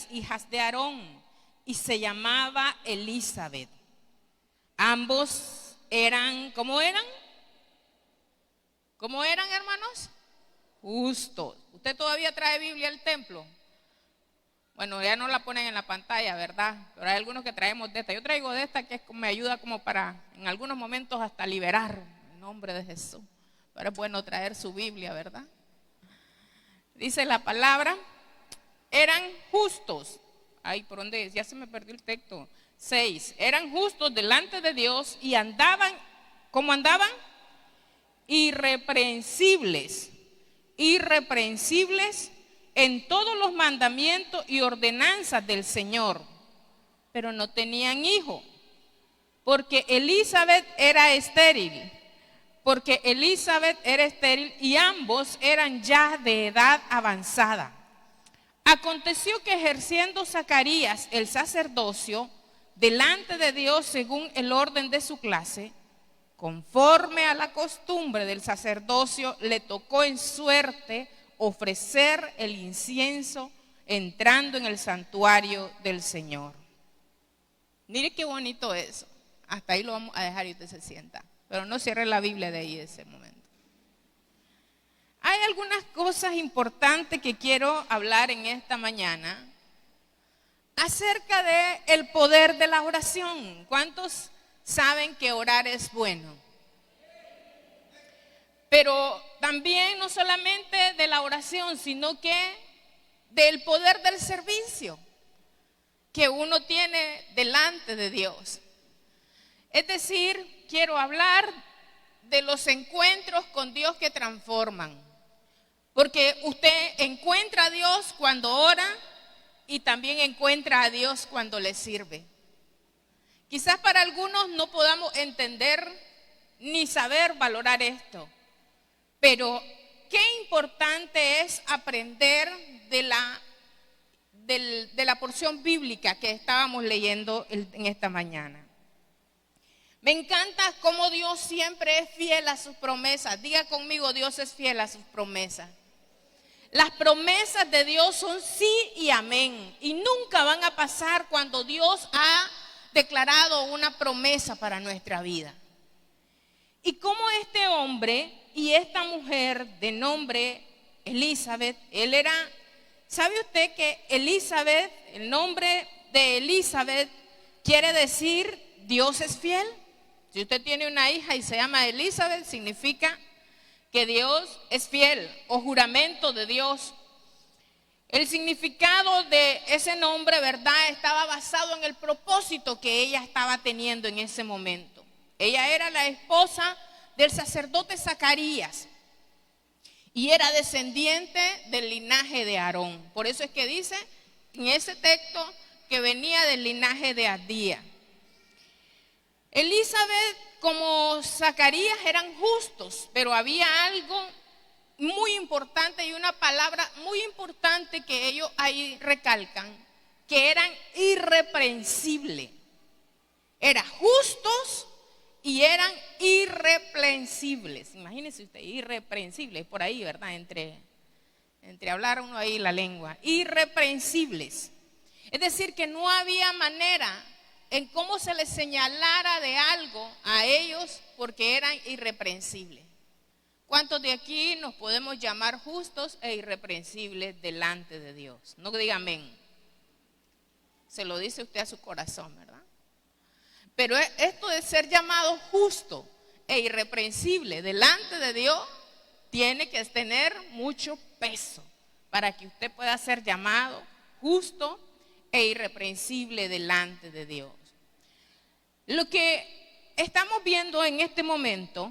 las hijas de Aarón y se llamaba Elizabeth. Ambos eran, ¿cómo eran? ¿Cómo eran, hermanos? Justos. ¿Usted todavía trae Biblia al templo? Bueno, ya no la ponen en la pantalla, ¿verdad? Pero hay algunos que traemos de esta. Yo traigo de esta que me ayuda como para, en algunos momentos, hasta liberar en nombre de Jesús. Pero es bueno traer su Biblia, ¿verdad? Dice la palabra, eran justos. Ay, ¿por dónde es? Ya se me perdió el texto. 6. Eran justos delante de Dios y andaban, ¿cómo andaban? Irreprensibles en todos los mandamientos y ordenanzas del Señor, pero no tenían hijo, porque Elizabeth era estéril, y ambos eran ya de edad avanzada. Aconteció que ejerciendo Zacarías el sacerdocio delante de Dios según el orden de su clase, conforme a la costumbre del sacerdocio, le tocó en suerte ofrecer el incienso entrando en el santuario del Señor. Mire qué bonito eso. Hasta ahí lo vamos a dejar y usted se sienta. Pero no cierre la Biblia de ahí ese momento. Hay algunas cosas importantes que quiero hablar en esta mañana acerca de el poder de la oración. ¿Cuántos saben que orar es bueno? Pero también no solamente de la oración, sino que del poder del servicio que uno tiene delante de Dios. Es decir, quiero hablar de los encuentros con Dios que transforman. Porque usted encuentra a Dios cuando ora y también encuentra a Dios cuando le sirve. Quizás para algunos no podamos entender ni saber valorar esto. Pero qué importante es aprender de la porción bíblica que estábamos leyendo en esta mañana. Me encanta cómo Dios siempre es fiel a sus promesas. Diga conmigo, Dios es fiel a sus promesas. Las promesas de Dios son sí y amén. Y nunca van a pasar cuando Dios ha declarado una promesa para nuestra vida. Y cómo este hombre y esta mujer de nombre Elizabeth, ¿sabe usted que Elizabeth, el nombre de Elizabeth quiere decir Dios es fiel? Si usted tiene una hija y se llama Elizabeth, significa que Dios es fiel, o juramento de Dios. El significado de ese nombre, ¿verdad?, estaba basado en el propósito que ella estaba teniendo en ese momento. Ella era la esposa del sacerdote Zacarías y era descendiente del linaje de Aarón. Por eso es que dice en ese texto que venía del linaje de Abdía. Elizabeth como Zacarías eran justos, pero había algo muy importante y una palabra muy importante que ellos ahí recalcan, que eran irreprensibles. Eran justos y eran irreprensibles. Imagínense usted, irreprensibles, por ahí, ¿verdad? Entre hablar uno ahí la lengua. Irreprensibles. Es decir, que no había manera en cómo se les señalara de algo a ellos porque eran irreprensibles. ¿Cuántos de aquí nos podemos llamar justos e irreprensibles delante de Dios? No diga amén. Se lo dice usted a su corazón, ¿verdad? Pero esto de ser llamado justo e irreprensible delante de Dios tiene que tener mucho peso para que usted pueda ser llamado justo e irreprensible delante de Dios. Lo que estamos viendo en este momento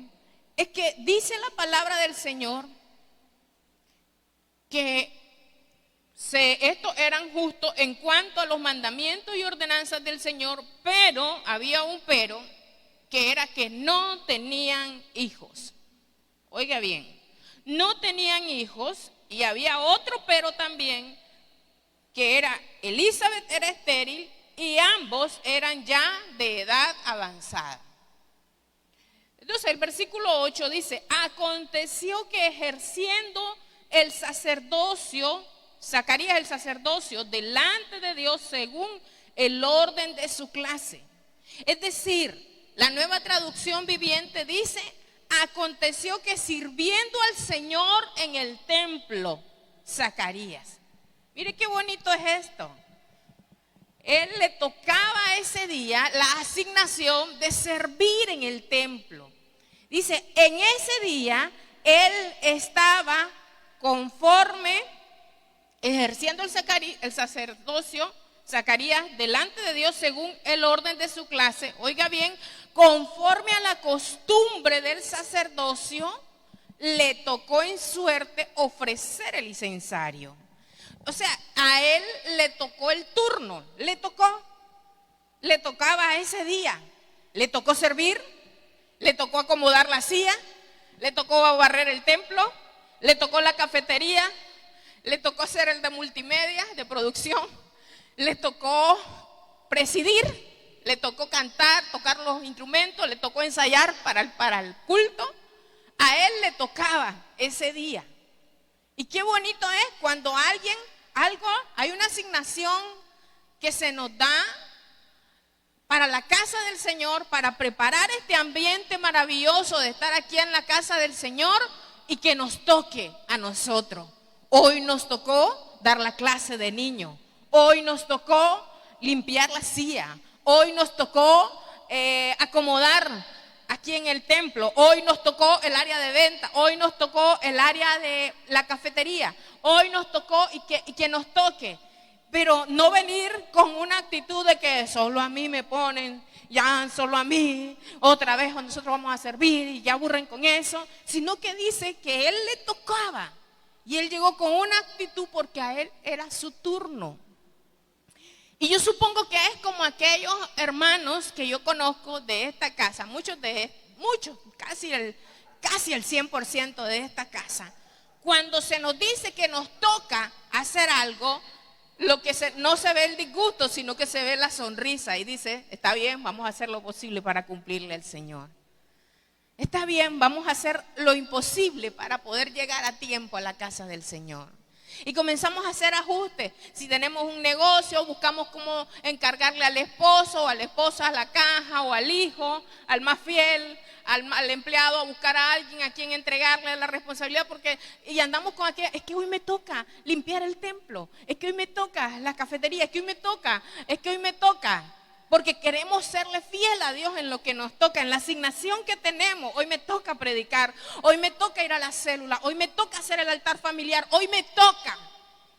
es que dice la palabra del Señor que estos eran justos en cuanto a los mandamientos y ordenanzas del Señor, pero había un pero, que era que no tenían hijos. Oiga bien, no tenían hijos, y había otro pero también, que era Elizabeth era estéril y ambos eran ya de edad avanzada. Entonces el versículo 8 dice: aconteció que ejerciendo el sacerdocio Zacarías el sacerdocio delante de Dios según el orden de su clase. Es decir, la Nueva Traducción Viviente dice: aconteció que sirviendo al Señor en el templo, Zacarías. Mire qué bonito es esto. Él le tocaba ese día la asignación de servir en el templo. Dice, en ese día él estaba conforme, ejerciendo el sacerdocio, Zacarías, delante de Dios según el orden de su clase. Oiga bien, conforme a la costumbre del sacerdocio, le tocó en suerte ofrecer el incensario. O sea, a él le tocó el turno, le tocaba ese día, le tocó servir, le tocó acomodar la silla, le tocó barrer el templo, le tocó la cafetería, le tocó ser el de multimedia, de producción, le tocó presidir, le tocó cantar, tocar los instrumentos, le tocó ensayar para el culto. A él le tocaba ese día. Y qué bonito es cuando hay una asignación que se nos da para la casa del Señor, para preparar este ambiente maravilloso de estar aquí en la casa del Señor y que nos toque a nosotros. Hoy nos tocó dar la clase de niño, hoy nos tocó limpiar la silla, hoy nos tocó acomodar aquí en el templo, hoy nos tocó el área de venta, hoy nos tocó el área de la cafetería, hoy nos tocó y que nos toque. Pero no venir con una actitud de que solo a mí me ponen, ya solo a mí, otra vez nosotros vamos a servir y ya aburren con eso, sino que dice que él le tocaba y él llegó con una actitud porque a él era su turno. Y yo supongo que es como aquellos hermanos que yo conozco de esta casa, muchos, casi el 100% de esta casa. Cuando se nos dice que nos toca hacer algo, no se ve el disgusto, sino que se ve la sonrisa y dice, está bien, vamos a hacer lo posible para cumplirle al Señor. Está bien, vamos a hacer lo imposible para poder llegar a tiempo a la casa del Señor. Y comenzamos a hacer ajustes. Si tenemos un negocio, buscamos cómo encargarle al esposo o a la esposa la caja, o al hijo, al más fiel, al empleado, a buscar a alguien a quien entregarle la responsabilidad, y andamos con aquella, es que hoy me toca limpiar el templo, es que hoy me toca la cafetería, es que hoy me toca, porque queremos serle fiel a Dios en lo que nos toca, en la asignación que tenemos. Hoy me toca predicar, hoy me toca ir a la célula, hoy me toca hacer el altar familiar, hoy me toca.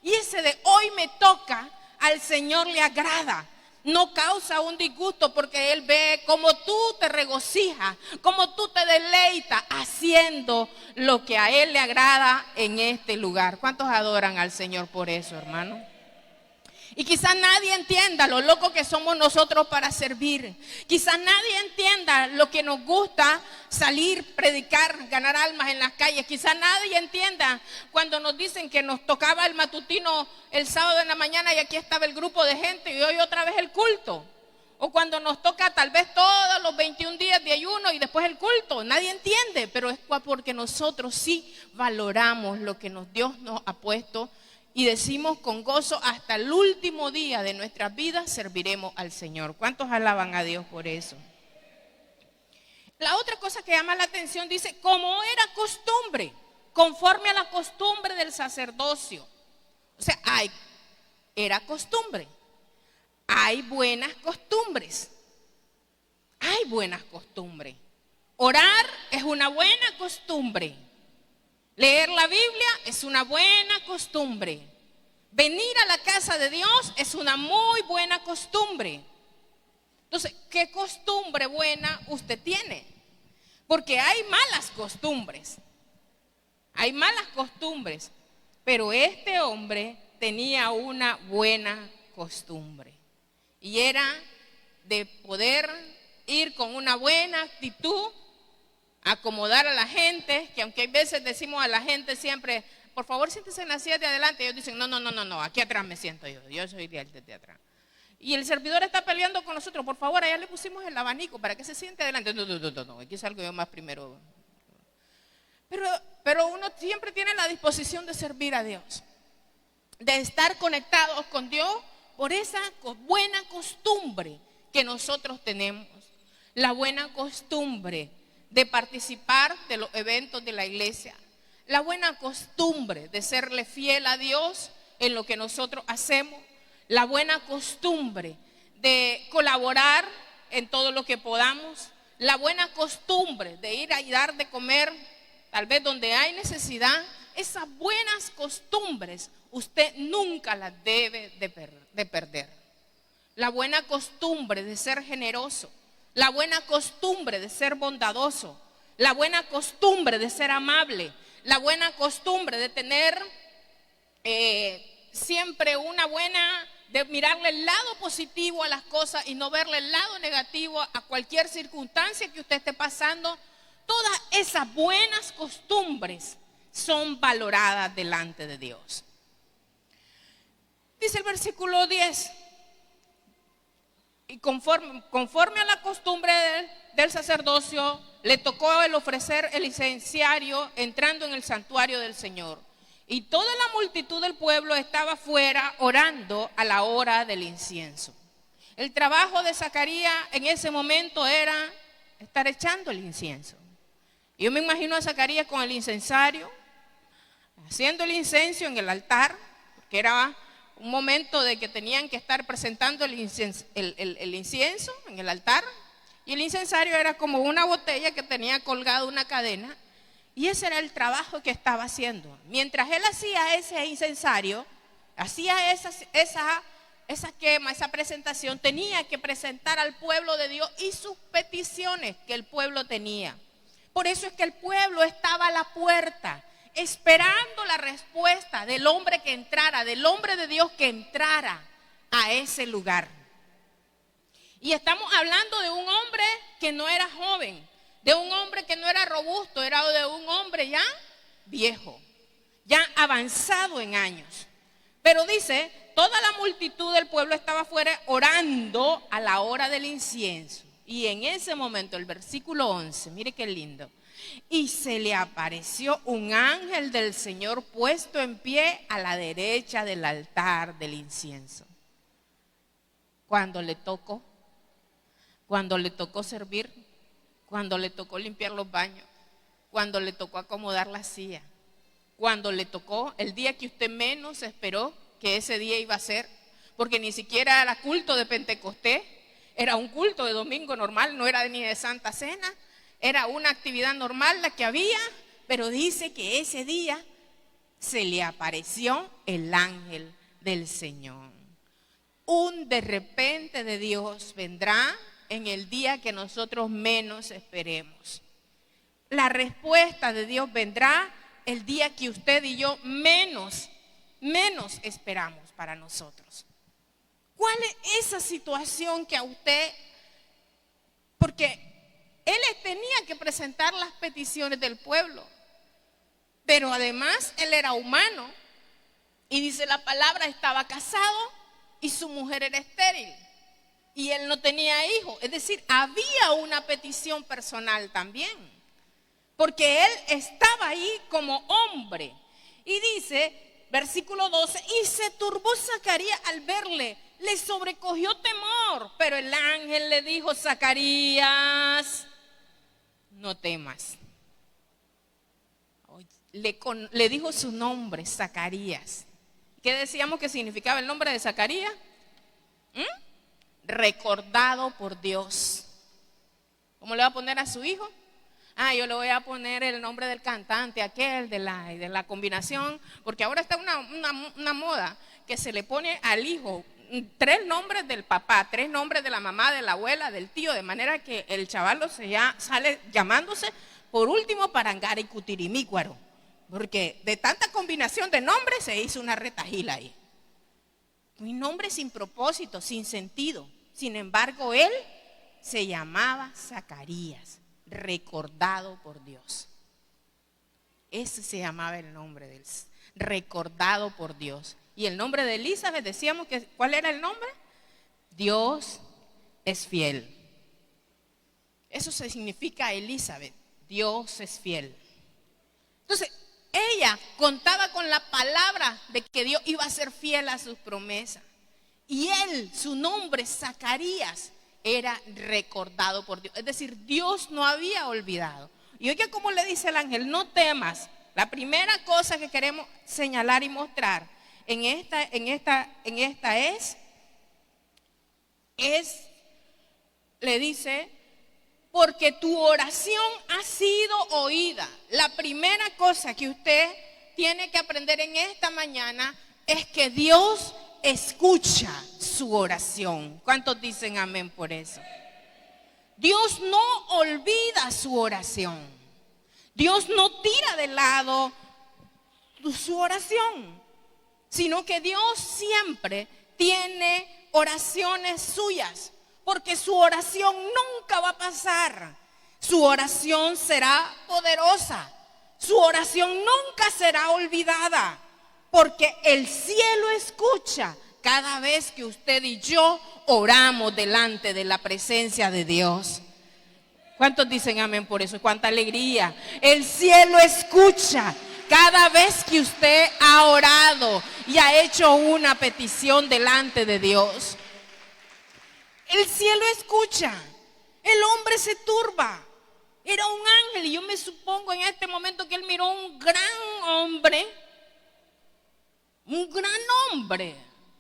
Y ese de hoy me toca al Señor le agrada. No causa un disgusto porque Él ve cómo tú te regocijas, cómo tú te deleitas haciendo lo que a Él le agrada en este lugar. ¿Cuántos adoran al Señor por eso, hermano? Y quizás nadie entienda lo loco que somos nosotros para servir. Quizás nadie entienda lo que nos gusta salir, predicar, ganar almas en las calles. Quizás nadie entienda cuando nos dicen que nos tocaba el matutino el sábado en la mañana y aquí estaba el grupo de gente y hoy otra vez el culto. O cuando nos toca tal vez todos los 21 días de ayuno y después el culto. Nadie entiende, pero es porque nosotros sí valoramos lo que Dios nos ha puesto. Y decimos con gozo, hasta el último día de nuestras vidas serviremos al Señor. ¿Cuántos alaban a Dios por eso? La otra cosa que llama la atención dice, como era costumbre, conforme a la costumbre del sacerdocio. O sea, era costumbre. Hay buenas costumbres. Hay buenas costumbres. Orar es una buena costumbre. Leer la Biblia es una buena costumbre. Venir a la casa de Dios es una muy buena costumbre. Entonces, ¿qué costumbre buena usted tiene? Porque hay malas costumbres. Hay malas costumbres. Pero este hombre tenía una buena costumbre. Y era de poder ir con una buena actitud, acomodar a la gente, que aunque hay veces decimos a la gente siempre, por favor siéntese en la silla de adelante, ellos dicen, no, aquí atrás me siento yo soy de atrás. Y el servidor está peleando con nosotros, por favor, allá le pusimos el abanico para que se siente adelante. No, aquí salgo yo más primero. Pero uno siempre tiene la disposición de servir a Dios. de estar conectados con Dios por esa buena costumbre que nosotros tenemos. La buena costumbre de participar de los eventos de la iglesia. La buena costumbre de serle fiel a Dios en lo que nosotros hacemos. La buena costumbre de colaborar en todo lo que podamos. La buena costumbre de ir a dar de comer, tal vez donde hay necesidad. Esas buenas costumbres usted nunca las debe de perder. La buena costumbre de ser generoso. La buena costumbre de ser bondadoso. La buena costumbre de ser amable. La buena costumbre de tener siempre una buena, de mirarle el lado positivo a las cosas y no verle el lado negativo a cualquier circunstancia que usted esté pasando. Todas esas buenas costumbres son valoradas delante de Dios. Dice el versículo 10, y conforme a la costumbre del sacerdocio, le tocó el ofrecer el incensario entrando en el santuario del Señor. Y toda la multitud del pueblo estaba fuera orando a la hora del incienso. El trabajo de Zacarías en ese momento era estar echando el incienso. Yo me imagino a Zacarías con el incensario, haciendo el incienso en el altar, que era un momento de que tenían que estar presentando el incienso en el altar. Y el incensario era como una botella que tenía colgada una cadena. Y ese era el trabajo que estaba haciendo. Mientras él hacía ese incensario, hacía esa quema, esa presentación, tenía que presentar al pueblo de Dios y sus peticiones que el pueblo tenía. Por eso es que el pueblo estaba a la puerta, esperando la respuesta del hombre que entrara, del hombre de Dios que entrara a ese lugar. Y estamos hablando de un hombre que no era joven, de un hombre que no era robusto, era de un hombre ya viejo, ya avanzado en años. Pero dice, toda la multitud del pueblo estaba afuera orando a la hora del incienso. Y en ese momento, el versículo 11, mire qué lindo. Y se le apareció un ángel del Señor puesto en pie a la derecha del altar del incienso. Cuando le tocó servir, cuando le tocó limpiar los baños, cuando le tocó acomodar la silla, cuando le tocó el día que usted menos esperó que ese día iba a ser, porque ni siquiera era culto de Pentecostés, era un culto de domingo normal, no era ni de Santa Cena, era una actividad normal la que había, pero dice que ese día se le apareció el ángel del Señor. Un de repente de Dios vendrá en el día que nosotros menos esperemos. La respuesta de Dios vendrá el día que usted y yo menos esperamos para nosotros. ¿Cuál es esa situación que a usted, porque él tenía que presentar las peticiones del pueblo, pero además él era humano y dice la palabra, estaba casado y su mujer era estéril y él no tenía hijos, es decir, había una petición personal también, porque él estaba ahí como hombre. Y dice, versículo 12, y se turbó Zacarías al verle, le sobrecogió temor, pero el ángel le dijo, Zacarías, no temas. Le dijo su nombre, Zacarías. ¿Qué decíamos que significaba el nombre de Zacarías? Recordado por Dios. ¿Cómo le va a poner a su hijo? Yo le voy a poner el nombre del cantante, aquel de la combinación, porque ahora está una moda que se le pone al hijo 3 nombres del papá, 3 nombres de la mamá, de la abuela, del tío, de manera que el chavalo sale llamándose por último Parangara y Cutirimícuaro, porque de tanta combinación de nombres se hizo una retajila ahí. Un nombre sin propósito, sin sentido. Sin embargo, él se llamaba Zacarías, recordado por Dios. Ese se llamaba el nombre de él, recordado por Dios. Y el nombre de Elizabeth, decíamos que, ¿cuál era el nombre? Dios es fiel. Eso significa Elizabeth, Dios es fiel. Entonces, ella contaba con la palabra de que Dios iba a ser fiel a sus promesas. Y él, su nombre, Zacarías, era recordado por Dios. Es decir, Dios no había olvidado. Y oiga cómo le dice el ángel, no temas. La primera cosa que queremos señalar y mostrar en esta le dice, porque tu oración ha sido oída. La primera cosa que usted tiene que aprender en esta mañana es que Dios escucha su oración. ¿Cuántos dicen amén por eso? Dios no olvida su oración. Dios no tira de lado su oración, sino que Dios siempre tiene oraciones suyas, porque su oración nunca va a pasar. Su oración será poderosa, su oración nunca será olvidada, porque el cielo escucha cada vez que usted y yo oramos delante de la presencia de Dios. ¿Cuántos dicen amén por eso? ¡Cuánta alegría! El cielo escucha cada vez que usted ha orado y ha hecho una petición delante de Dios. El cielo escucha. El hombre se turba. Era un ángel y yo me supongo en este momento que él miró un gran hombre,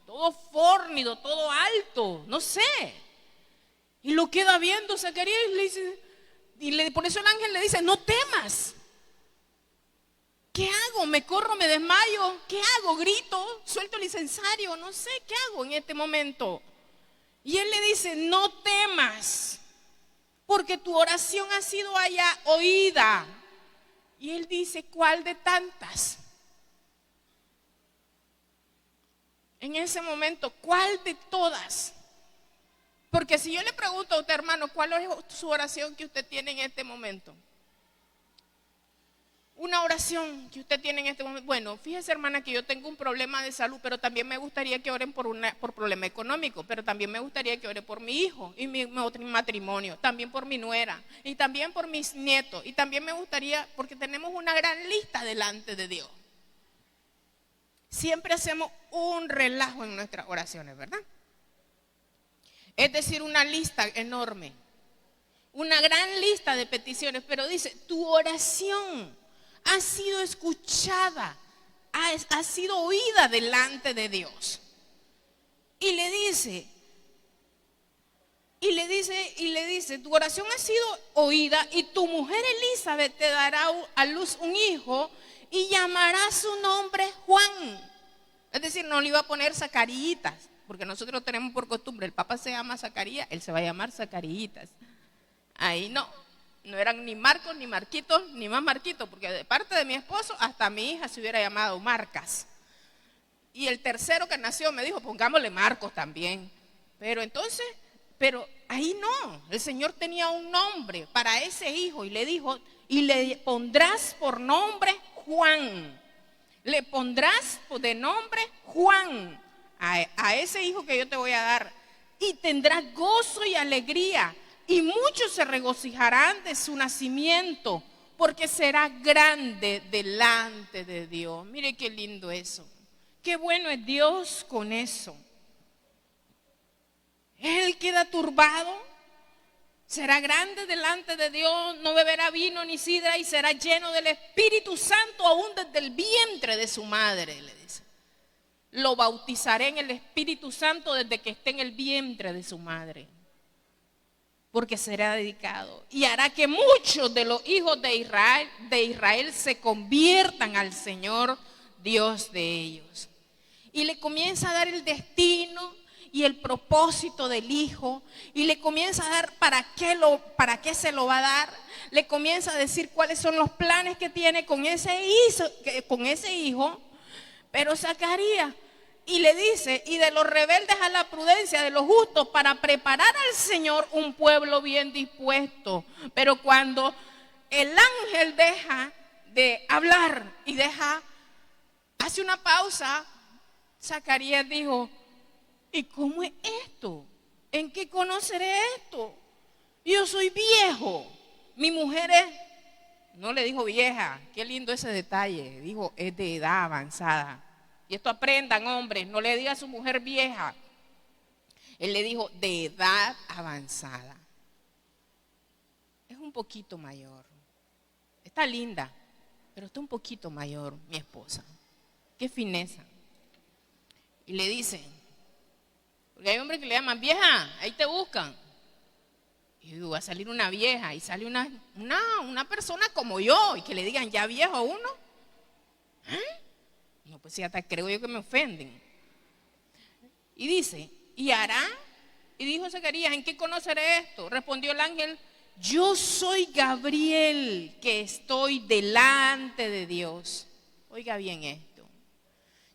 todo fornido, todo alto, no sé. Y lo queda viendo Zacarías y le dice, por eso el ángel le dice, no temas. ¿Qué hago? ¿Me corro? ¿Me desmayo? ¿Qué hago? ¿Grito? ¿Suelto el incensario? No sé, ¿qué hago en este momento? Y él le dice, no temas, porque tu oración ha sido allá oída. Y él dice, ¿cuál de tantas? En ese momento, ¿cuál de todas? Porque si yo le pregunto a usted, hermano, ¿cuál es su oración que usted tiene en este momento? Una oración que usted tiene en este momento. Bueno, fíjese, hermana, que yo tengo un problema de salud, pero también me gustaría que oren por problema económico, pero también me gustaría que ore por mi hijo y mi matrimonio, también por mi nuera y también por mis nietos, y también me gustaría, porque tenemos una gran lista delante de Dios. Siempre hacemos un relajo en nuestras oraciones, ¿verdad? Es decir, una lista enorme, una gran lista de peticiones, pero dice, tu oración ha sido escuchada, ha sido oída delante de Dios. Y le dice, tu oración ha sido oída y tu mujer Elizabeth te dará a luz un hijo y llamará su nombre Juan. Es decir, no le iba a poner Zacarías, porque nosotros tenemos por costumbre, el papá se llama Zacarías, él se va a llamar Zacarías. Ahí no eran ni Marcos, ni Marquitos, ni más Marquitos, porque de parte de mi esposo, hasta mi hija se hubiera llamado Marcas. Y el tercero que nació me dijo, pongámosle Marcos también. Pero ahí no, el Señor tenía un nombre para ese hijo y le dijo, y le pondrás por nombre Juan. Le pondrás de nombre Juan a ese hijo que yo te voy a dar, y tendrás gozo y alegría, y muchos se regocijarán de su nacimiento, porque será grande delante de Dios. Mire qué lindo eso, qué bueno es Dios con eso. Él queda turbado, será grande delante de Dios, no beberá vino ni sidra y será lleno del Espíritu Santo aún desde el vientre de su madre, le dice. Lo bautizaré en el Espíritu Santo desde que esté en el vientre de su madre, porque será dedicado y hará que muchos de los hijos de Israel se conviertan al Señor Dios de ellos. Y le comienza a dar el destino y el propósito del hijo, y le comienza a dar para qué se lo va a dar. Le comienza a decir cuáles son los planes que tiene con ese hijo. Pero Zacarías, y le dice, y de los rebeldes a la prudencia de los justos, para preparar al Señor un pueblo bien dispuesto. Pero cuando el ángel deja de hablar y hace una pausa, Zacarías dijo, ¿y cómo es esto? ¿En qué conoceré esto? Yo soy viejo, mi mujer es No le dijo vieja, qué lindo ese detalle. Dijo, es de edad avanzada. Y esto aprendan, hombres, no le diga a su mujer vieja. Él le dijo, de edad avanzada. Es un poquito mayor. Está linda, pero está un poquito mayor, mi esposa. Qué fineza. Y le dice, porque hay hombres que le llaman, vieja, ahí te buscan. Y yo digo, va a salir una vieja, y sale una persona como yo, y que le digan ya viejo a uno. No, pues sí, hasta creo yo que me ofenden. Y dice, ¿y hará? Y dijo Zacarías, ¿en qué conoceré esto? Respondió el ángel, yo soy Gabriel, que estoy delante de Dios. Oiga bien esto.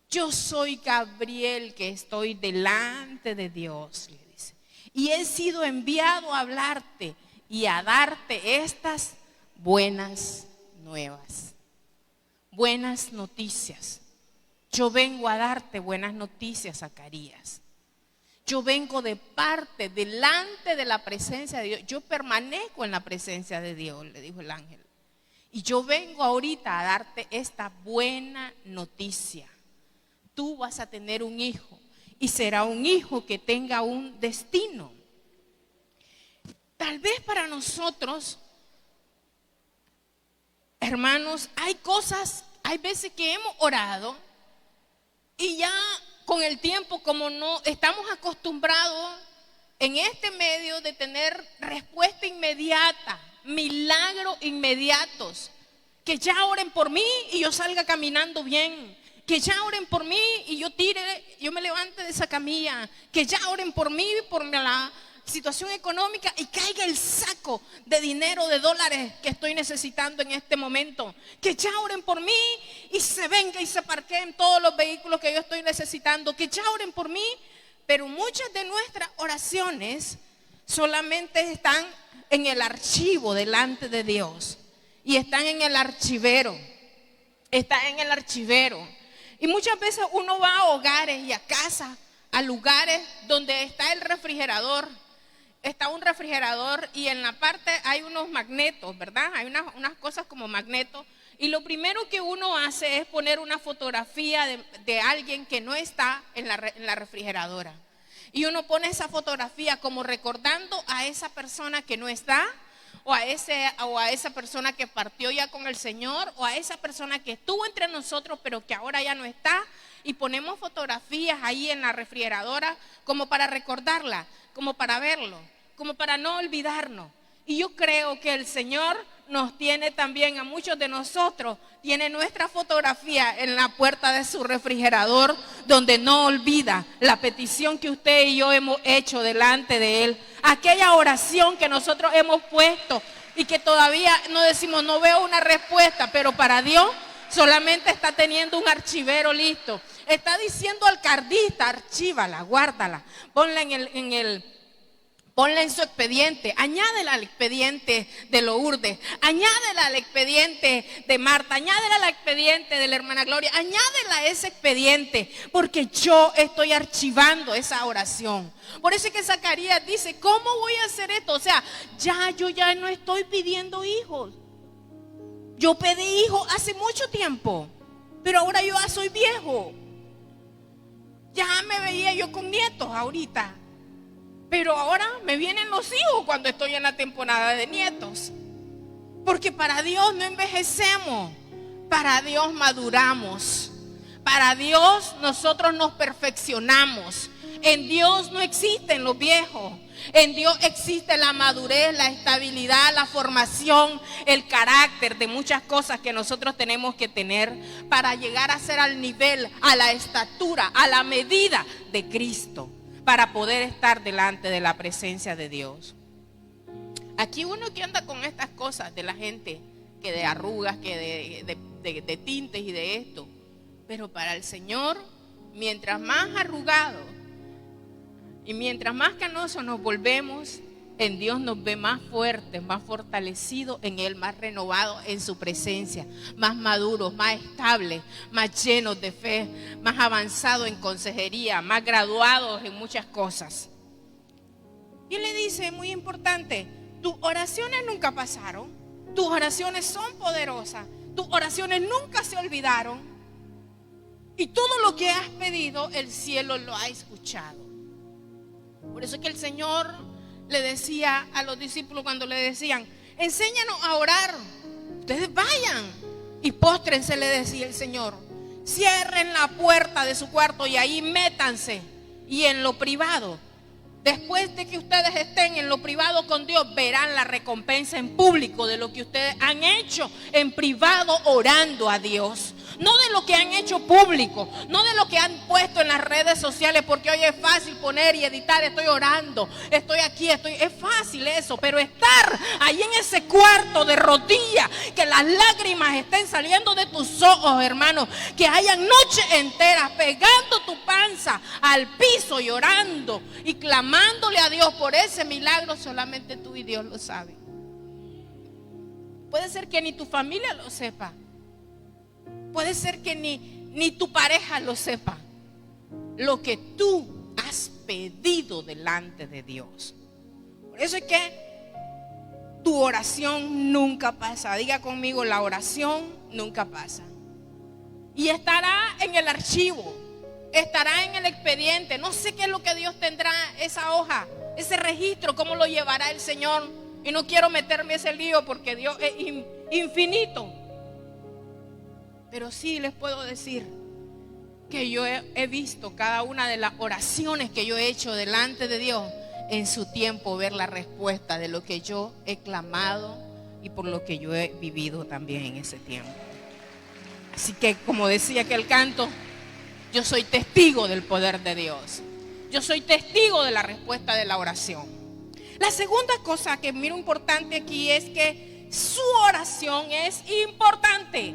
Yo soy Gabriel, que estoy delante de Dios, le dice. Y he sido enviado a hablarte y a darte estas buenas nuevas. Buenas noticias. Yo vengo a darte buenas noticias, Zacarías. Yo vengo de parte, delante de la presencia de Dios. Yo permanezco en la presencia de Dios, le dijo el ángel. Y yo vengo ahorita a darte esta buena noticia. Tú vas a tener un hijo y será un hijo que tenga un destino. Tal vez para nosotros, hermanos, hay veces que hemos orado y ya con el tiempo, como no estamos acostumbrados en este medio de tener respuesta inmediata, milagros inmediatos, que ya oren por mí y yo salga caminando bien, que ya oren por mí y yo me levante de esa camilla, que ya oren por mí, por la situación económica y caiga el saco de dinero, de dólares que estoy necesitando en este momento, que ya oren por mí y se venga y se parqueen todos los vehículos que yo estoy necesitando, que ya oren por mí. Pero muchas de nuestras oraciones solamente están en el archivo delante de Dios y están en el archivero, y muchas veces uno va a hogares y a casas, a lugares donde está el refrigerador. Está un refrigerador y en la parte hay unos magnetos, ¿verdad? Hay unas cosas como magnetos. Y lo primero que uno hace es poner una fotografía de alguien que no está en la refrigeradora. Y uno pone esa fotografía como recordando a esa persona que no está, o a esa persona que partió ya con el Señor, o a esa persona que estuvo entre nosotros pero que ahora ya no está. Y ponemos fotografías ahí en la refrigeradora como para recordarla, como para verlo, como para no olvidarnos. Y yo creo que el Señor nos tiene también, a muchos de nosotros, tiene nuestra fotografía en la puerta de su refrigerador, donde no olvida la petición que usted y yo hemos hecho delante de Él. Aquella oración que nosotros hemos puesto y que todavía no decimos, no veo una respuesta, pero para Dios solamente está teniendo un archivero listo. Está diciendo al cardista, archívala, guárdala, ponla en su expediente, añádela al expediente de Lourdes, añádela al expediente de Marta, añádela al expediente de la hermana Gloria, añádela a ese expediente, porque yo estoy archivando esa oración. Por eso es que Zacarías dice, ¿cómo voy a hacer esto? O sea, yo ya no estoy pidiendo hijos. Yo pedí hijos hace mucho tiempo, pero ahora yo ya soy viejo. Ya me veía yo con nietos ahorita, pero ahora me vienen los hijos cuando estoy en la temporada de nietos. Porque para Dios no envejecemos, para Dios maduramos, para Dios nosotros nos perfeccionamos. En Dios no existen los viejos. En Dios existe la madurez, la estabilidad, la formación, el carácter de muchas cosas que nosotros tenemos que tener para llegar a ser al nivel, a la estatura, a la medida de Cristo, para poder estar delante de la presencia de Dios. Aquí uno que anda con estas cosas de la gente, que de arrugas, que de tintes y de esto, pero para el Señor, mientras más arrugados y mientras más canosos nos volvemos, en Dios nos ve más fuertes, más fortalecidos en Él, más renovados en su presencia, más maduros, más estables, más llenos de fe, más avanzados en consejería, más graduados en muchas cosas. Y Él le dice, muy importante, tus oraciones nunca pasaron. Tus oraciones son poderosas. Tus oraciones nunca se olvidaron. Y todo lo que has pedido, el cielo lo ha escuchado. Por eso es que el Señor le decía a los discípulos cuando le decían: enséñanos a orar. Ustedes vayan y póstrense, le decía el Señor. Cierren la puerta de su cuarto y ahí métanse. Y en lo privado, después de que ustedes estén en lo privado con Dios, verán la recompensa en público de lo que ustedes han hecho en privado orando a Dios. No de lo que han hecho público, no de lo que han puesto en las redes sociales, porque hoy es fácil poner y editar: estoy orando, estoy aquí, es fácil eso. Pero estar ahí en ese cuarto de rodillas, que las lágrimas estén saliendo de tus ojos, hermano, que hayan noches enteras pegando tu panza al piso y orando y clamándole a Dios por ese milagro, solamente tú y Dios lo saben. Puede ser que ni tu familia lo sepa. Puede ser que ni tu pareja lo sepa. Lo que tú has pedido delante de Dios. Por eso es que tu oración nunca pasa. Diga conmigo: la oración nunca pasa. Y estará en el archivo, estará en el expediente. No sé qué es lo que Dios tendrá, esa hoja, ese registro, cómo lo llevará el Señor. Y no quiero meterme en ese lío porque Dios es infinito. Pero sí les puedo decir que yo he visto cada una de las oraciones que yo he hecho delante de Dios, en su tiempo ver la respuesta de lo que yo he clamado y por lo que yo he vivido también en ese tiempo. Así que, como decía aquel canto, yo soy testigo del poder de Dios. Yo soy testigo de la respuesta de la oración. La segunda cosa que miro importante aquí es que su oración es importante.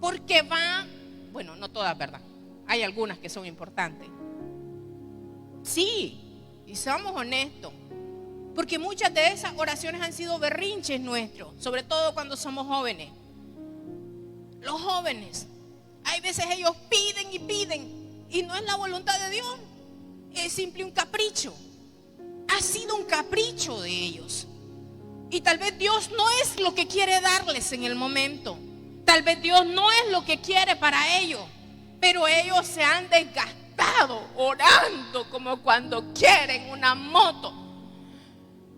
Porque bueno, no todas, ¿verdad? Hay algunas que son importantes. Sí, y seamos honestos. Porque muchas de esas oraciones han sido berrinches nuestros, sobre todo cuando somos jóvenes. Los jóvenes, hay veces ellos piden y piden, y no es la voluntad de Dios, es simple un capricho. Ha sido un capricho de ellos. Y tal vez Dios no es lo que quiere darles en el momento. Tal vez Dios no es lo que quiere para ellos, pero ellos se han desgastado orando como cuando quieren una moto.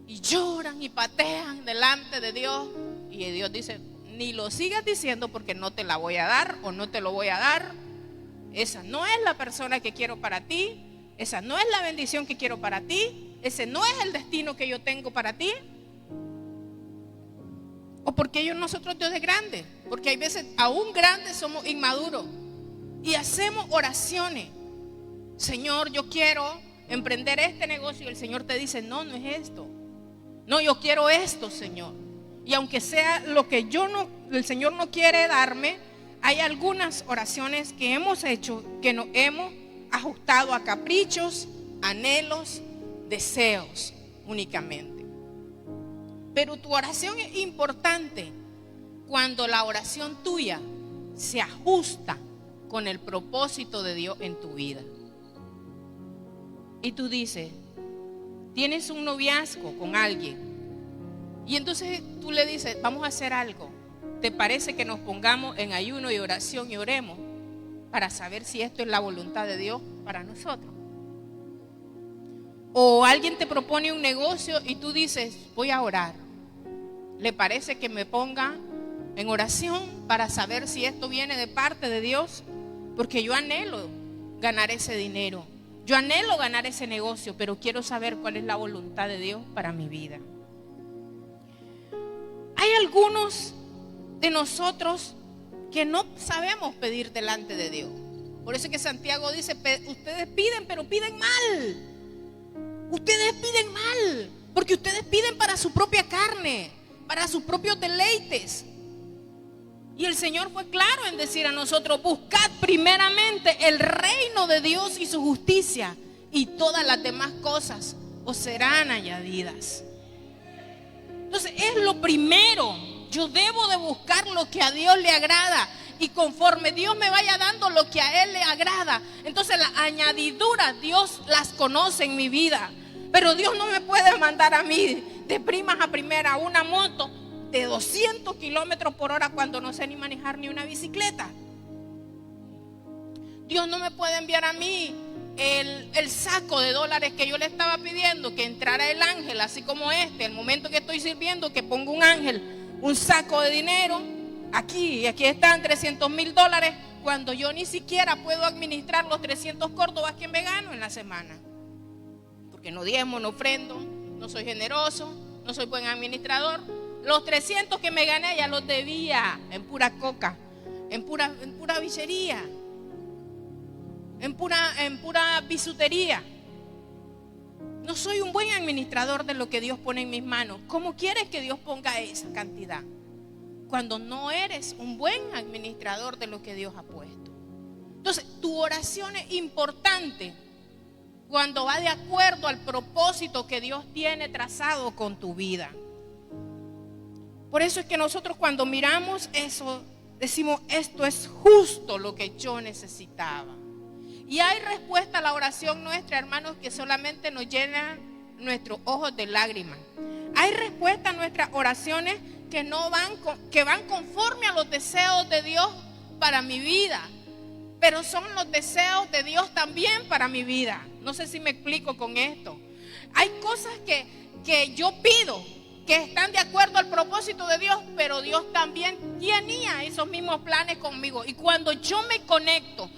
Y lloran y patean delante de Dios. Y Dios dice: ni lo sigas diciendo porque no te la voy a dar o no te lo voy a dar. Esa no es la persona que quiero para ti. Esa no es la bendición que quiero para ti. Ese no es el destino que yo tengo para ti. O porque nosotros Dios es grande. Porque hay veces aún grandes somos inmaduros y hacemos oraciones: Señor, yo quiero emprender este negocio. Y el Señor te dice: no, no es esto. No, yo quiero esto, Señor. Y aunque sea lo que el Señor no quiere darme, hay algunas oraciones que hemos hecho que nos hemos ajustado a caprichos, anhelos, deseos únicamente. Pero tu oración es importante cuando la oración tuya se ajusta con el propósito de Dios en tu vida. Y tú dices: tienes un noviazgo con alguien, y entonces tú le dices: vamos a hacer algo. ¿Te parece que nos pongamos en ayuno y oración y oremos para saber si esto es la voluntad de Dios para nosotros? O alguien te propone un negocio y tú dices: voy a orar. ¿Le parece que me ponga en oración para saber si esto viene de parte de Dios? Porque yo anhelo ganar ese dinero, yo anhelo ganar ese negocio, pero quiero saber cuál es la voluntad de Dios para mi vida. Hay algunos de nosotros que no sabemos pedir delante de Dios. Por eso es que Santiago dice: ustedes piden, pero piden mal. Ustedes piden mal, porque ustedes piden para su propia carne, para sus propios deleites. Y el Señor fue claro en decir a nosotros: buscad primeramente el reino de Dios y su justicia, y todas las demás cosas os serán añadidas. Entonces es lo primero. Yo debo de buscar lo que a Dios le agrada, y conforme Dios me vaya dando lo que a Él le agrada, entonces las añadiduras Dios las conoce en mi vida. Pero Dios no me puede mandar a mí de primas a primera una moto de 200 kilómetros por hora cuando no sé ni manejar ni una bicicleta. Dios no me puede enviar a mí el saco de dólares que yo le estaba pidiendo, que entrara el ángel, así como el momento que estoy sirviendo, que ponga un ángel, un saco de dinero, aquí están $300,000, cuando yo ni siquiera puedo administrar los 300 córdobas que me gano en la semana. Porque no diezmo, no ofrendo, no soy generoso, no soy buen administrador. Los 300 que me gané ya los debía en pura coca, en pura bichería, en pura bisutería. No soy un buen administrador de lo que Dios pone en mis manos. ¿Cómo quieres que Dios ponga esa cantidad cuando no eres un buen administrador de lo que Dios ha puesto? Entonces, tu oración es importante cuando va de acuerdo al propósito que Dios tiene trazado con tu vida. Por eso es que nosotros cuando miramos eso, decimos, esto es justo lo que yo necesitaba. Y hay respuesta a la oración nuestra, hermanos, que solamente nos llena nuestros ojos de lágrimas. Hay respuesta a nuestras oraciones que van conforme a los deseos de Dios para mi vida, pero son los deseos de Dios también para mi vida. No sé si me explico con esto. Hay cosas que yo pido que están de acuerdo al propósito de Dios, pero Dios también tenía esos mismos planes conmigo. Y cuando yo me conecto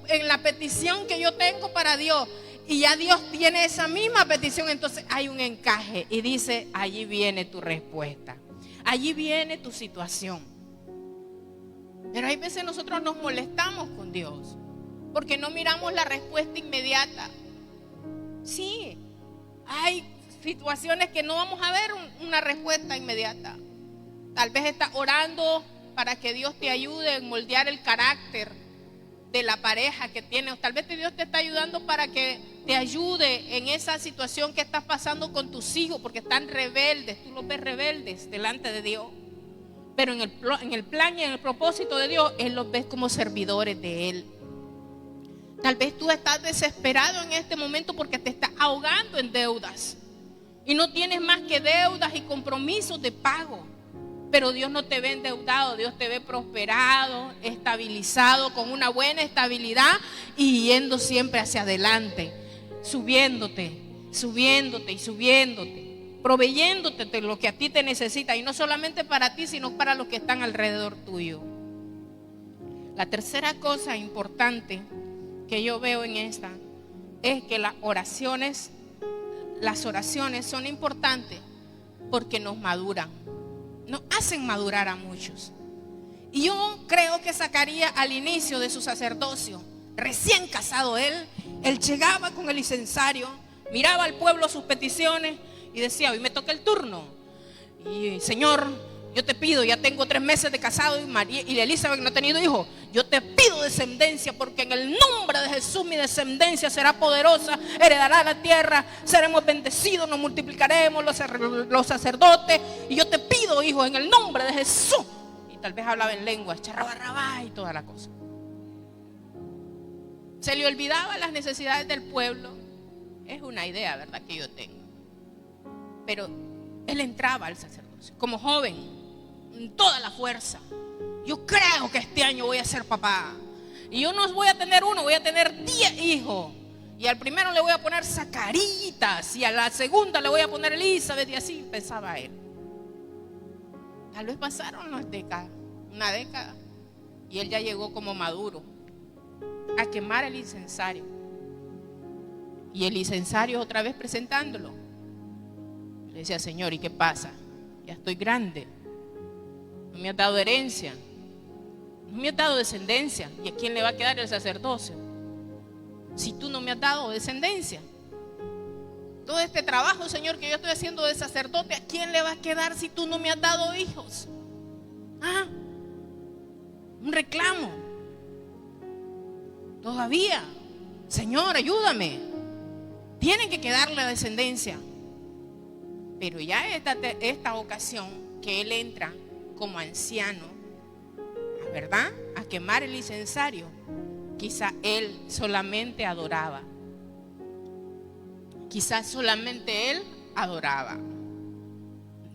en la petición que yo tengo para Dios, y ya Dios tiene esa misma petición, entonces hay un encaje y dice, allí viene tu respuesta, allí viene tu situación. Pero hay veces nosotros nos molestamos con Dios porque no miramos la respuesta inmediata. Sí, hay situaciones que no vamos a ver una respuesta inmediata. Tal vez estás orando para que Dios te ayude en moldear el carácter de la pareja que tienes. Tal vez Dios te está ayudando para que te ayude en esa situación que estás pasando con tus hijos, porque están rebeldes. Tú los ves rebeldes delante de Dios. Pero en el plan y en el propósito de Dios, Él los ves como servidores de Él. Tal vez tú estás desesperado en este momento porque te estás ahogando en deudas y no tienes más que deudas y compromisos de pago. Pero Dios no te ve endeudado, Dios te ve prosperado, estabilizado, con una buena estabilidad y yendo siempre hacia adelante, subiéndote, proveyéndote de lo que a ti te necesita, y no solamente para ti, sino para los que están alrededor tuyo. La tercera cosa importante que yo veo en esta es que las oraciones son importantes porque nos maduran, nos hacen madurar a muchos. Y yo creo que Zacarías, al inicio de su sacerdocio, recién casado él llegaba con el incensario, miraba al pueblo sus peticiones y decía, hoy me toca el turno. Y Señor, yo te pido, ya tengo 3 meses de casado y Elizabeth no ha tenido hijos. Yo te pido descendencia, porque en el nombre de Jesús mi descendencia será poderosa, heredará la tierra, seremos bendecidos, nos multiplicaremos los sacerdotes. Y yo te pido, hijo, en el nombre de Jesús. Y tal vez hablaba en lenguas, charrabarrabá y toda la cosa. Se le olvidaba las necesidades del pueblo. Es una idea, ¿verdad?, que yo tengo. Pero él entraba al sacerdocio como joven, en toda la fuerza. Yo creo que este año voy a ser papá. Y yo no voy a tener uno, voy a tener 10 hijos. Y al primero le voy a poner Zacaritas, y a la segunda le voy a poner Elizabeth, y así pensaba él. Tal vez pasaron una década, y él ya llegó como maduro a quemar el incensario. Y el incensario otra vez presentándolo. Le decía, Señor, ¿y qué pasa? Ya estoy grande. No me has dado herencia. No me has dado descendencia. ¿Y a quién le va a quedar el sacerdocio si tú no me has dado descendencia? Todo este trabajo, Señor, que yo estoy haciendo de sacerdote, ¿a quién le va a quedar si tú no me has dado hijos? Un reclamo. Todavía, Señor, ayúdame. Tienen que quedarle la descendencia. Pero ya esta ocasión que él entra como anciano, ¿verdad?, a quemar el incensario, quizá él solamente adoraba.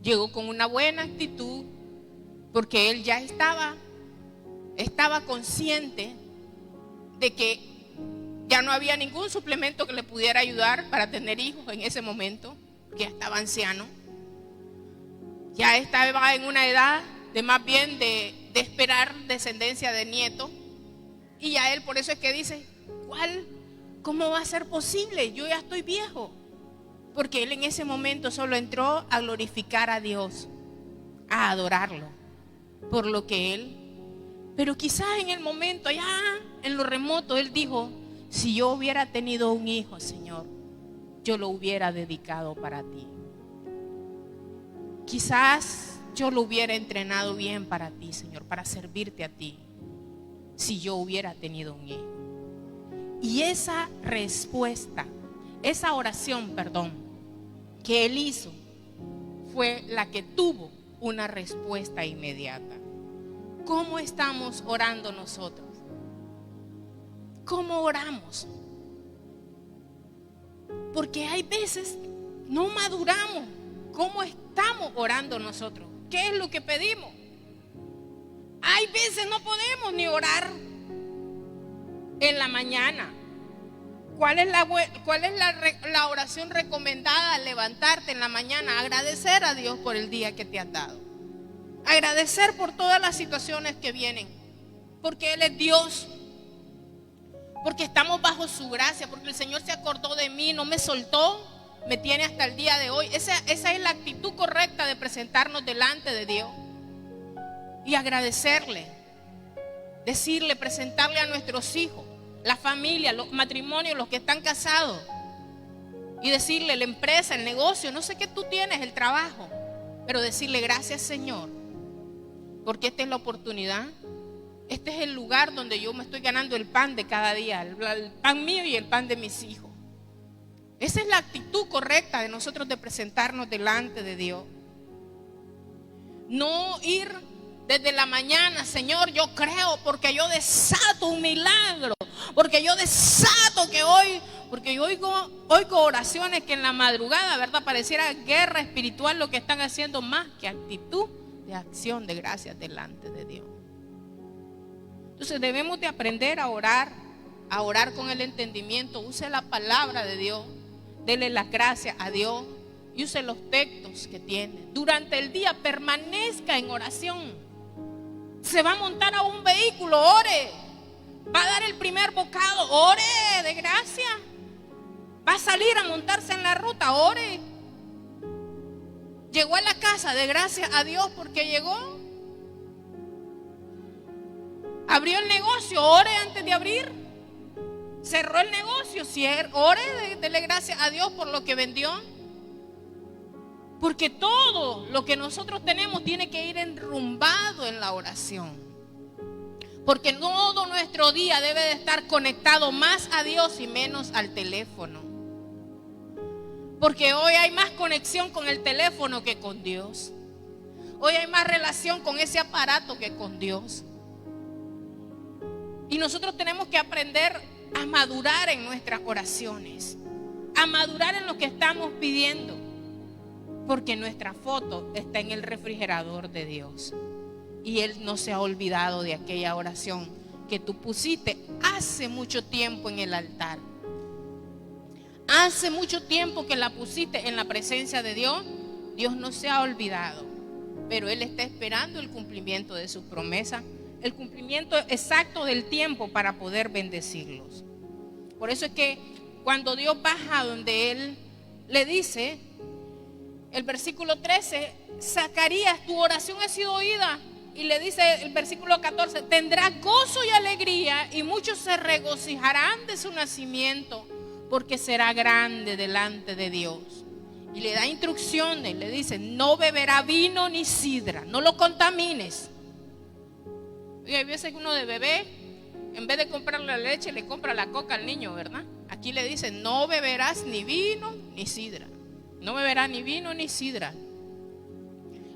Llegó con una buena actitud porque él ya estaba consciente de que ya no había ningún suplemento que le pudiera ayudar para tener hijos en ese momento, que ya estaba anciano. Ya estaba en una edad de más bien de esperar descendencia de nieto. Y ya él, por eso es que dice, ¿cómo va a ser posible? Yo ya estoy viejo. Porque él en ese momento solo entró a glorificar a Dios, a adorarlo por lo que él. Pero quizás en el momento, allá en lo remoto, él dijo, si yo hubiera tenido un hijo, Señor, yo lo hubiera dedicado para ti. Quizás yo lo hubiera entrenado bien para ti, Señor, para servirte a ti, si yo hubiera tenido un hijo. Y esa respuesta, esa oración, que él hizo, fue la que tuvo una respuesta inmediata. ¿Cómo estamos orando nosotros? ¿Cómo oramos? Porque hay veces no maduramos. ¿Cómo estamos orando nosotros? ¿Qué es lo que pedimos? Hay veces no podemos ni orar en la mañana. ¿Cuál es la oración recomendada al levantarte en la mañana? Agradecer a Dios por el día que te ha dado. Agradecer por todas las situaciones que vienen. Porque Él es Dios. Porque estamos bajo su gracia. Porque el Señor se acordó de mí, no me soltó, me tiene hasta el día de hoy. Esa es la actitud correcta de presentarnos delante de Dios. Y agradecerle. Decirle, presentarle a nuestros hijos, la familia, los matrimonios, los que están casados. Y decirle, la empresa, el negocio, no sé qué tú tienes, el trabajo. Pero decirle, gracias Señor. Porque esta es la oportunidad. Este es el lugar donde yo me estoy ganando el pan de cada día. El pan mío y el pan de mis hijos. Esa es la actitud correcta de nosotros de presentarnos delante de Dios. No ir desde la mañana, Señor, yo creo porque yo desato un milagro. Porque yo desato que hoy, porque yo oigo oraciones que en la madrugada, ¿verdad? Pareciera guerra espiritual lo que están haciendo más que actitud de acción de gracias delante de Dios. Entonces debemos de aprender a orar con el entendimiento. Use la palabra de Dios, dele las gracias a Dios y use los textos que tiene. Durante el día permanezca en oración. Se va a montar a un vehículo, ore. Va a dar el primer bocado, ore de gracia. Va a salir a montarse en la ruta, ore. Llegó a la casa, de gracias a Dios porque llegó. Abrió el negocio, ore antes de abrir. Cerró el negocio, ore, dele gracias a Dios por lo que vendió. Porque todo lo que nosotros tenemos tiene que ir enrumbado en la oración. Porque todo nuestro día debe de estar conectado más a Dios y menos al teléfono. Porque hoy hay más conexión con el teléfono que con Dios. Hoy hay más relación con ese aparato que con Dios. Y nosotros tenemos que aprender a madurar en nuestras oraciones. A madurar en lo que estamos pidiendo. Porque nuestra foto está en el refrigerador de Dios. Y Él no se ha olvidado de aquella oración que tú pusiste hace mucho tiempo en el altar. Hace mucho tiempo que la pusiste en la presencia de Dios. Dios no se ha olvidado. Pero Él está esperando el cumplimiento de sus promesas. El cumplimiento exacto del tiempo para poder bendecirlos. Por eso es que cuando Dios baja donde Él le dice, el versículo 13, Zacarías, tu oración ha sido oída. Y le dice el versículo 14, tendrá gozo y alegría y muchos se regocijarán de su nacimiento porque será grande delante de Dios. Y le da instrucciones, le dice, no beberá vino ni sidra, no lo contamines. Y hay veces que uno de bebé, en vez de comprarle la leche, le compra la coca al niño, ¿verdad? Aquí le dice, no beberás ni vino ni sidra. No beberá ni vino ni sidra.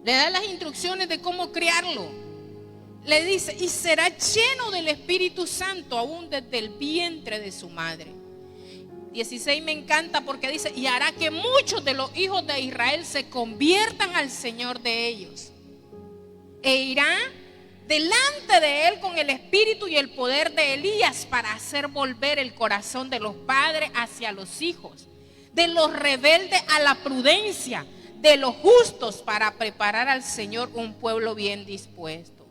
Le da las instrucciones de cómo criarlo. Le dice, y será lleno del Espíritu Santo aún desde el vientre de su madre. 16 me encanta porque dice: y hará que muchos de los hijos de Israel se conviertan al Señor de ellos, e irá delante de él con el espíritu y el poder de Elías, para hacer volver el corazón de los padres hacia los hijos, de los rebeldes a la prudencia, de los justos para preparar al Señor un pueblo bien dispuesto.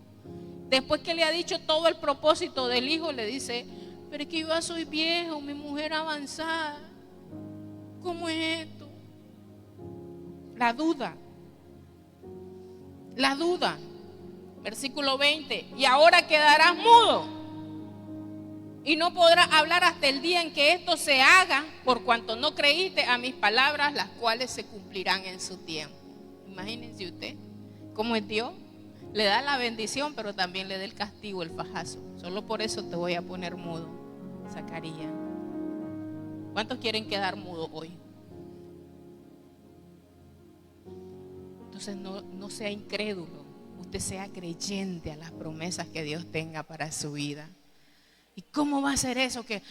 Después que le ha dicho todo el propósito del hijo, le dice: pero es que yo ya soy viejo, mi mujer avanzada, ¿cómo es esto? La duda. Versículo 20: y ahora quedarás mudo y no podrás hablar hasta el día en que esto se haga, por cuanto no creíste a mis palabras, las cuales se cumplirán en su tiempo. Imagínense usted cómo es Dios. Le da la bendición, pero también le da el castigo, el fajazo. Solo por eso te voy a poner mudo, Zacarías. ¿Cuántos quieren quedar mudos hoy? Entonces no sea incrédulo, usted sea creyente a las promesas que Dios tenga para su vida. ¿Y cómo va a ser eso? Que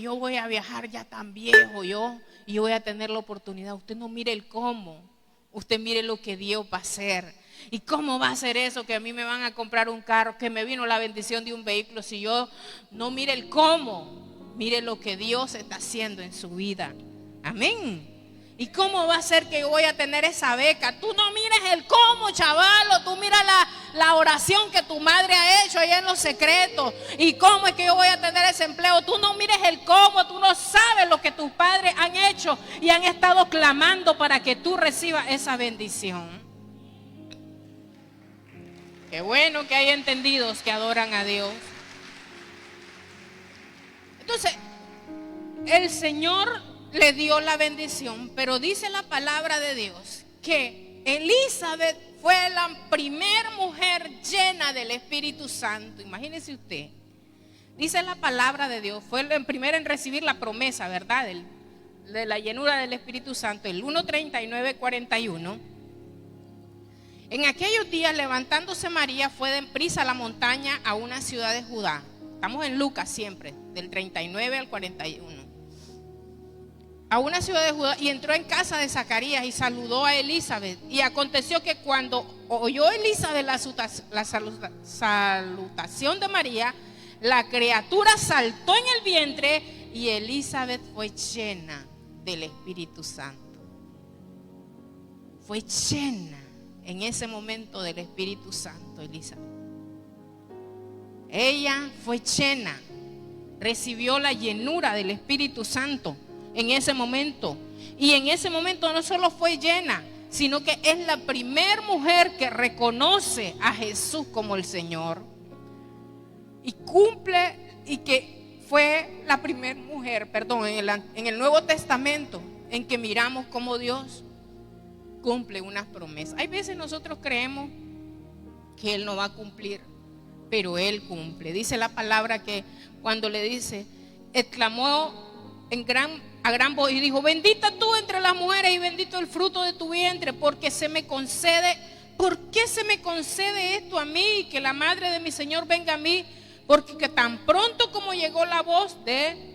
yo voy a viajar ya tan viejo y yo voy a tener la oportunidad. Usted no mire el cómo, usted mire lo que Dios va a hacer. ¿Y cómo va a ser eso? Que a mí me van a comprar un carro, que me vino la bendición de un vehículo. Si yo no mire el cómo, mire lo que Dios está haciendo en su vida. Amén. ¿Y cómo va a ser que yo voy a tener esa beca? Tú no mires el cómo, chavalo. Tú mira la oración que tu madre ha hecho allá en los secretos. ¿Y cómo es que yo voy a tener ese empleo? Tú no mires el cómo. Tú no sabes lo que tus padres han hecho y han estado clamando para que tú recibas esa bendición. Qué bueno que hay entendidos que adoran a Dios. Entonces, el Señor le dio la bendición, pero dice la palabra de Dios que Elizabeth fue la primera mujer llena del Espíritu Santo. Imagínese usted. Dice la palabra de Dios, fue la primera en recibir la promesa, ¿verdad? De la llenura del Espíritu Santo, el 1:39-41. En aquellos días, levantándose María, fue de prisa a la montaña, a una ciudad de Judá. Estamos en Lucas siempre, del 39 al 41. A una ciudad de Judá, y entró en casa de Zacarías y saludó a Elizabeth. Y aconteció que cuando oyó Elizabeth la salutación de María, la criatura saltó en el vientre y Elizabeth fue llena del Espíritu Santo. Fue llena en ese momento del Espíritu Santo, Elizabeth. Ella fue llena, recibió la llenura del Espíritu Santo en ese momento. Y en ese momento no solo fue llena, sino que es la primera mujer que reconoce a Jesús como el Señor. Y cumple, y que fue la primera mujer, en el Nuevo Testamento, en que miramos cómo Dios cumple unas promesas. Hay veces nosotros creemos que Él no va a cumplir, pero Él cumple. Dice la palabra que cuando le dice, exclamó a gran voz y dijo: bendita tú entre las mujeres y bendito el fruto de tu vientre, porque ¿por qué se me concede esto a mí, que la madre de mi Señor venga a mí? Porque que tan pronto como llegó la voz de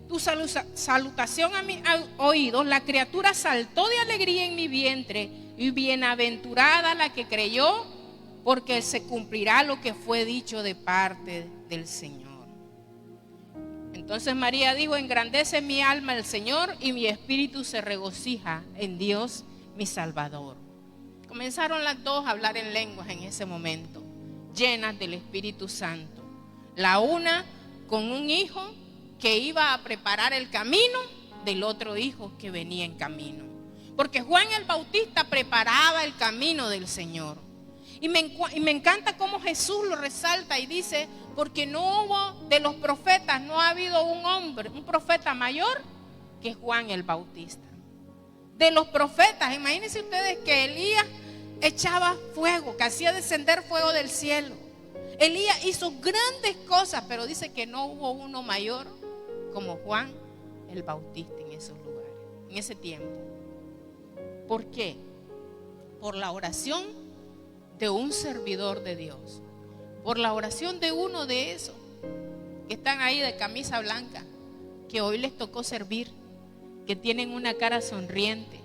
tu salutación a mis oídos, la criatura saltó de alegría en mi vientre, y bienaventurada la que creyó, porque se cumplirá lo que fue dicho de parte del Señor. Entonces María dijo: engrandece mi alma el Señor, y mi espíritu se regocija en Dios mi Salvador. Comenzaron las dos a hablar en lenguas en ese momento, llenas del Espíritu Santo. La una con un hijo que iba a preparar el camino del otro hijo que venía en camino. Porque Juan el Bautista preparaba el camino del Señor. Y me encanta cómo Jesús lo resalta y dice: porque no hubo de los profetas, no ha habido un profeta mayor que Juan el Bautista. De los profetas, imagínense ustedes que Elías echaba fuego, que hacía descender fuego del cielo. Elías hizo grandes cosas, pero dice que no hubo uno mayor como Juan el Bautista en esos lugares, en ese tiempo. ¿Por qué? Por la oración de un servidor de Dios, por la oración de uno de esos que están ahí de camisa blanca, que hoy les tocó servir, que tienen una cara sonriente,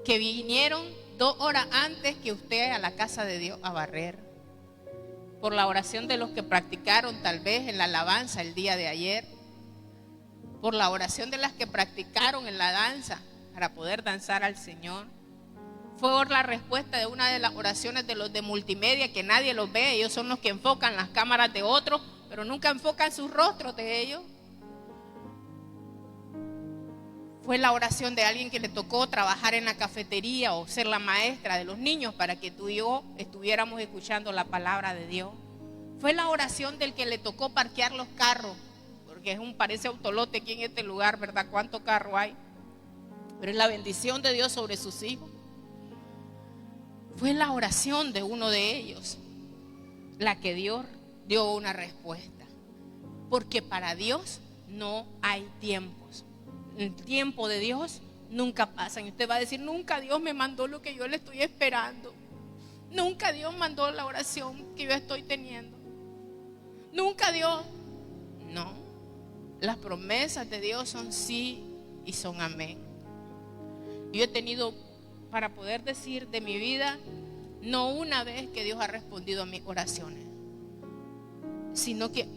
que vinieron 2 horas antes que usted a la casa de Dios a barrer, por la oración de los que practicaron tal vez en la alabanza el día de ayer, por la oración de las que practicaron en la danza para poder danzar al Señor. Fue por la respuesta de una de las oraciones de los de multimedia, que nadie los ve, ellos son los que enfocan las cámaras de otros, pero nunca enfocan sus rostros de ellos. Fue la oración de alguien que le tocó trabajar en la cafetería o ser la maestra de los niños para que tú y yo estuviéramos escuchando la palabra de Dios. Fue la oración del que le tocó parquear los carros, porque parece autolote aquí en este lugar, ¿verdad? ¿Cuánto carro hay? Pero es la bendición de Dios sobre sus hijos. Fue la oración de uno de ellos la que Dios dio una respuesta, porque para Dios no hay tiempos. El tiempo de Dios nunca pasa. Y usted va a decir, nunca Dios me mandó lo que yo le estoy esperando. Nunca Dios mandó la oración que yo estoy teniendo. Nunca Dios. No. Las promesas de Dios son sí y son amén. Yo he tenido, para poder decir de mi vida, no una vez que Dios ha respondido a mis oraciones, sino que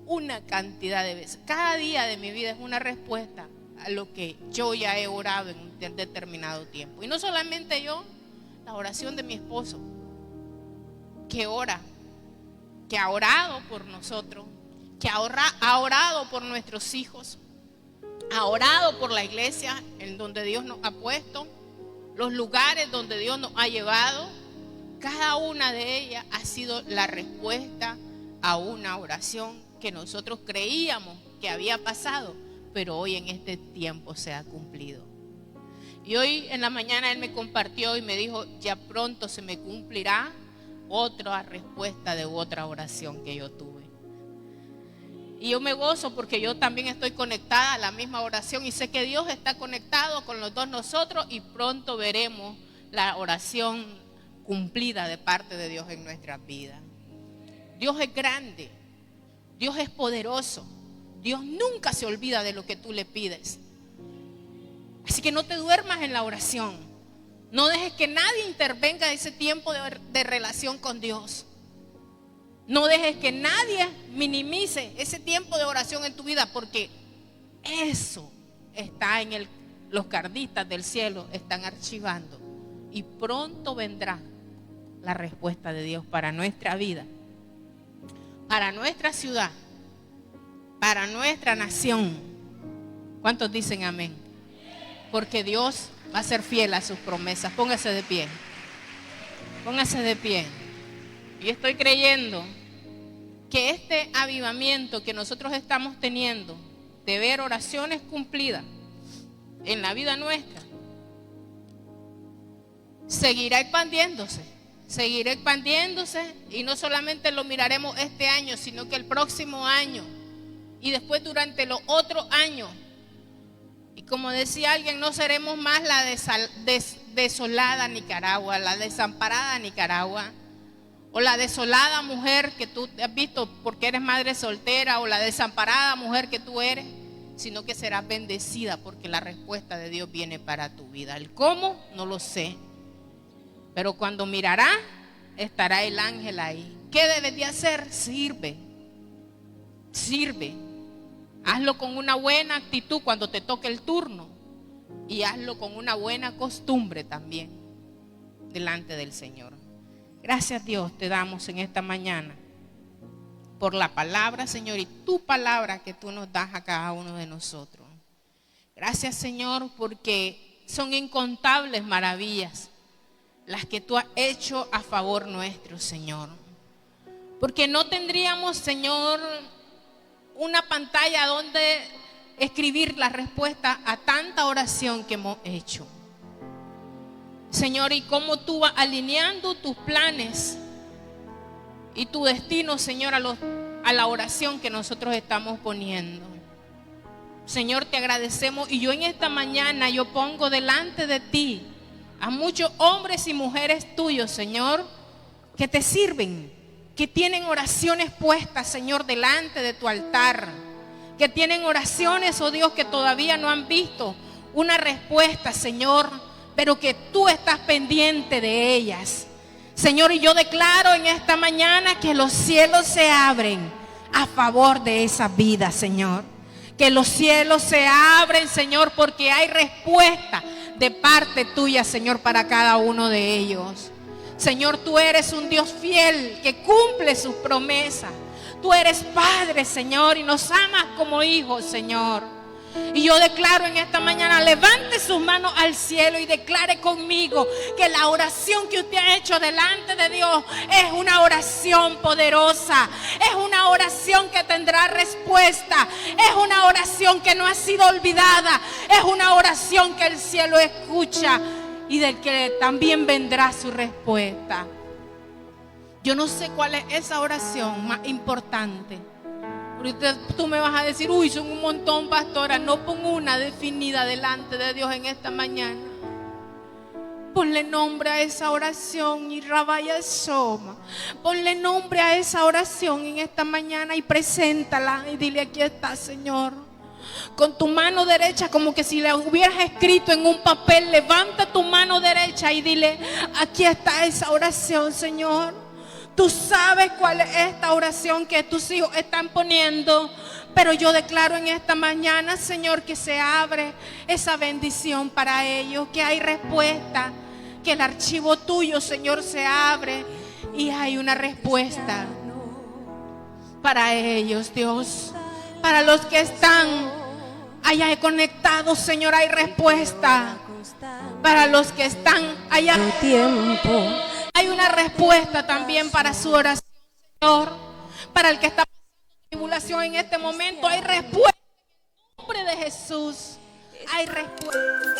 una cantidad de veces. Cada día de mi vida es una respuesta a lo que yo ya he orado en un determinado tiempo. Y no solamente yo, la oración de mi esposo, que ora, que ha orado por nosotros, que ha orado por nuestros hijos, ha orado por la iglesia en donde Dios nos ha puesto, los lugares donde Dios nos ha llevado. Cada una de ellas ha sido la respuesta a una oración que nosotros creíamos que había pasado, pero hoy en este tiempo se ha cumplido. Y hoy en la mañana él me compartió y me dijo, ya pronto se me cumplirá otra respuesta de otra oración que yo tuve. Y yo me gozo porque yo también estoy conectada a la misma oración y sé que Dios está conectado con los dos nosotros y pronto veremos la oración cumplida de parte de Dios en nuestras vidas. Dios es grande, Dios es poderoso. Dios nunca se olvida de lo que tú le pides. Así que no te duermas en la oración. No dejes que nadie intervenga en ese tiempo de relación con Dios. No dejes que nadie minimice ese tiempo de oración en tu vida, porque eso está en los cardistas del cielo están archivando. Y pronto vendrá la respuesta de Dios para nuestra vida, para nuestra ciudad, para nuestra nación. ¿Cuántos dicen amén? Porque Dios va a ser fiel a sus promesas. Póngase de pie. Póngase de pie. Yo estoy creyendo que este avivamiento que nosotros estamos teniendo de ver oraciones cumplidas en la vida nuestra seguirá expandiéndose. Seguirá expandiéndose y no solamente lo miraremos este año, sino que el próximo año y después durante los otros años. Y como decía alguien, no seremos más la desolada Nicaragua, la desamparada Nicaragua, o la desolada mujer que tú has visto porque eres madre soltera, o la desamparada mujer que tú eres, sino que serás bendecida porque la respuesta de Dios viene para tu vida. El cómo, no lo sé, pero cuando mirará, estará el ángel ahí. ¿Qué debes de hacer? Sirve. Hazlo con una buena actitud cuando te toque el turno y hazlo con una buena costumbre también delante del Señor. Gracias Dios te damos en esta mañana por la palabra, Señor, y tu palabra que tú nos das a cada uno de nosotros. Gracias, Señor, porque son incontables maravillas las que tú has hecho a favor nuestro, Señor. Porque no tendríamos, Señor, una pantalla donde escribir la respuesta a tanta oración que hemos hecho. Señor, y cómo tú vas alineando tus planes y tu destino, Señor, a la oración que nosotros estamos poniendo. Señor, te agradecemos y yo en esta mañana yo pongo delante de ti a muchos hombres y mujeres tuyos, Señor, que te sirven, que tienen oraciones puestas, Señor, delante de tu altar, que tienen oraciones, oh Dios, que todavía no han visto una respuesta, Señor, pero que tú estás pendiente de ellas. Señor, y yo declaro en esta mañana que los cielos se abren a favor de esa vida, Señor. Que los cielos se abren, Señor, porque hay respuesta de parte tuya, Señor, para cada uno de ellos. Señor, tú eres un Dios fiel que cumple sus promesas. Tú eres Padre, Señor, y nos amas como hijos, Señor. Y yo declaro en esta mañana, levante sus manos al cielo y declare conmigo que la oración que usted ha hecho delante de Dios es una oración poderosa, es una oración que tendrá respuesta, es una oración que no ha sido olvidada, es una oración que el cielo escucha y del que también vendrá su respuesta. Yo no sé cuál es esa oración más importante. Ahorita tú me vas a decir, uy, son un montón, pastora. No pongo una definida delante de Dios en esta mañana. Ponle nombre a esa oración y rabaya soma. Ponle nombre a esa oración en esta mañana y preséntala y dile, aquí está, Señor. Con tu mano derecha, como que si la hubieras escrito en un papel, levanta tu mano derecha y dile, aquí está esa oración, Señor. Tú sabes cuál es esta oración que tus hijos están poniendo, pero yo declaro en esta mañana, Señor, que se abre esa bendición para ellos, que hay respuesta, que el archivo tuyo, Señor, se abre y hay una respuesta para ellos, Dios. Para los que están allá conectados, Señor, hay respuesta. Para los que están allá hay una respuesta también para su oración, Señor. Para el que está pasando tribulación en este momento, hay respuesta. En el nombre de Jesús, hay respuesta.